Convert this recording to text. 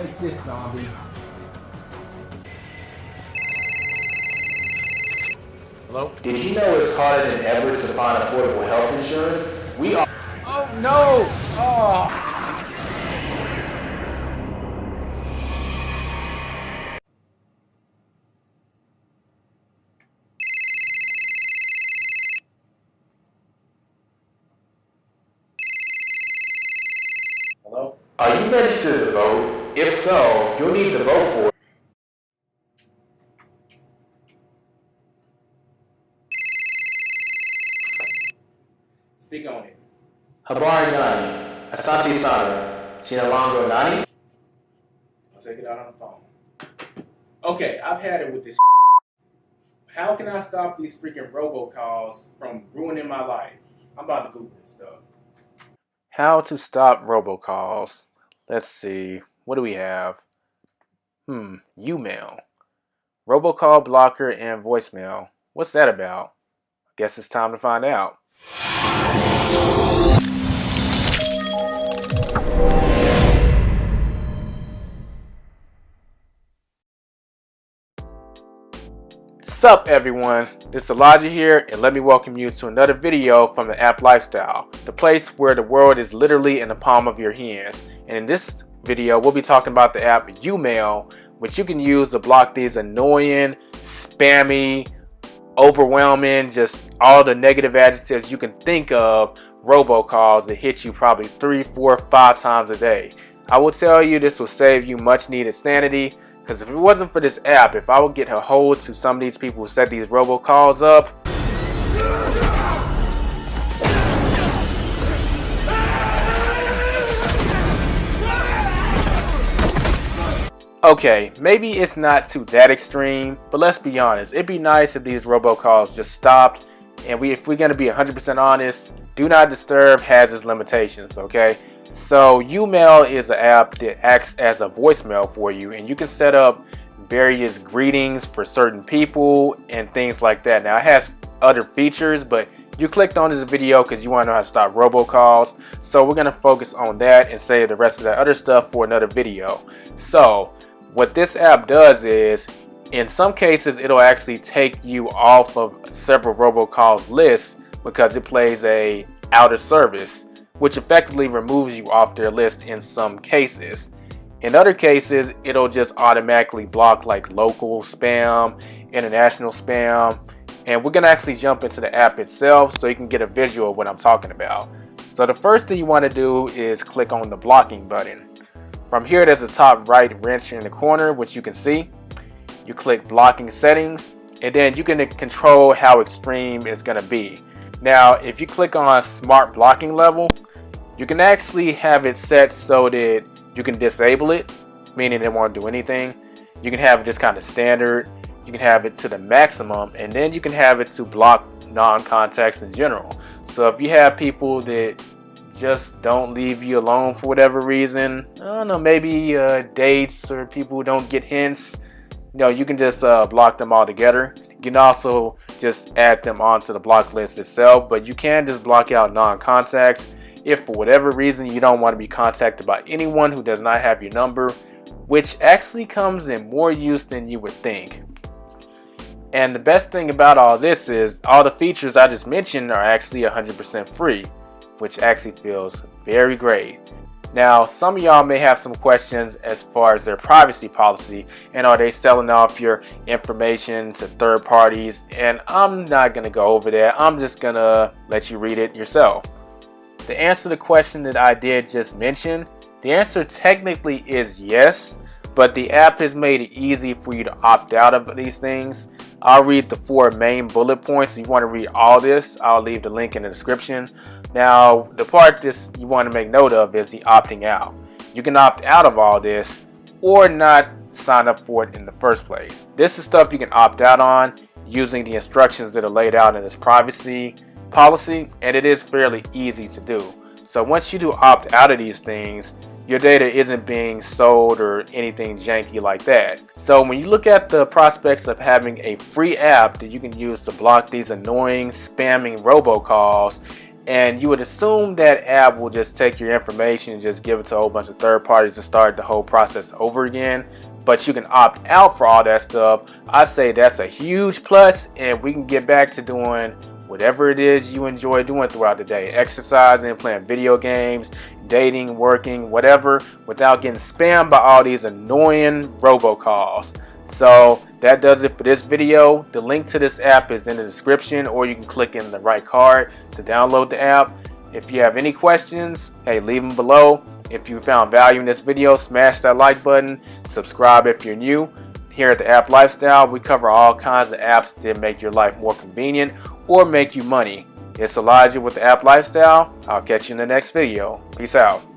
Take this, zombie. Hello? Did you know it's harder than ever to find affordable health insurance? We are. Oh no! Oh! Hello? Are you registered to vote? If so, you'll need to vote for it. Speak on it. Habari Nani, Asante Sana, Chinalongo Nani? I'll take it out on the phone. Okay, I've had it with this. How can I stop these freaking robocalls from ruining my life? I'm about to Google this stuff. How to stop robocalls. Let's see. What do we have? Youmail. Robocall blocker and voicemail. What's that about? Guess it's time to find out. Sup everyone, this is Elijah here, and let me welcome you to another video from the App Lifestyle, the place where the world is literally in the palm of your hands. And in this video, we'll be talking about the app Youmail, which you can use to block these annoying, spammy, overwhelming, just all the negative adjectives you can think of robocalls that hit you probably 3, 4, 5 times a day. I will tell you this will save you much needed sanity. Because if it wasn't for this app, if I would get a hold to some of these people who set these robocalls up, okay, maybe it's not to that extreme, but let's be honest, it'd be nice if these robocalls just stopped. And if we're going to be 100% honest, Do Not Disturb has its limitations, okay? So Youmail is an app that acts as a voicemail for you, and you can set up various greetings for certain people and things like that. Now it has other features, but you clicked on this video because you want to know how to stop robocalls. So we're going to focus on that and save the rest of that other stuff for another video. So what this app does is, in some cases, it'll actually take you off of several robocalls lists because it plays a out of service, which effectively removes you off their list in some cases. In other cases, it'll just automatically block like local spam, international spam, and we're gonna actually jump into the app itself so you can get a visual of what I'm talking about. So the first thing you want to do is click on the blocking button. From here, there's a top right wrench in the corner, which you can see. You click blocking settings, and then you can control how extreme it's gonna be. Now, if you click on smart blocking level, you can actually have it set so that you can disable it, meaning it won't do anything. You can have it just kind of standard. You can have it to the maximum, and then you can have it to block non-contacts in general. So if you have people that just don't leave you alone for whatever reason, I don't know, maybe dates or people who don't get hints, you can just block them all together. You can also just add them onto the block list itself, but you can just block out non-contacts if for whatever reason you don't want to be contacted by anyone who does not have your number, which actually comes in more use than you would think. And the best thing about all this is all the features I just mentioned are actually 100% free, which actually feels very great. Now, some of y'all may have some questions as far as their privacy policy, and are they selling off your information to third parties? And I'm not going to go over that. I'm just going to let you read it yourself. To answer the question that I did just mention, the answer technically is yes, but the app has made it easy for you to opt out of these things. I'll read the 4 main bullet points. If you want to read all this, I'll leave the link in the description. Now, the part you want to make note of is the opting out. You can opt out of all this or not sign up for it in the first place. This is stuff you can opt out on using the instructions that are laid out in this privacy policy, and it is fairly easy to do. So once you do opt out of these things, your data isn't being sold or anything janky like that. So when you look at the prospects of having a free app that you can use to block these annoying spamming robocalls And you would assume that app will just take your information and just give it to a whole bunch of third parties to start the whole process over again. But you can opt out for all that stuff. I say that's a huge plus, and we can get back to doing whatever it is you enjoy doing throughout the day. Exercising, playing video games, dating, working, whatever, without getting spammed by all these annoying robocalls. So that does it for this video. The link to this app is in the description, or you can click in the right card to download the app. If you have any questions, hey, leave them below. If you found value in this video, smash that like button. Subscribe if you're new. Here at the App Lifestyle, we cover all kinds of apps that make your life more convenient or make you money. It's Elijah with the App Lifestyle. I'll catch you in the next video. Peace out.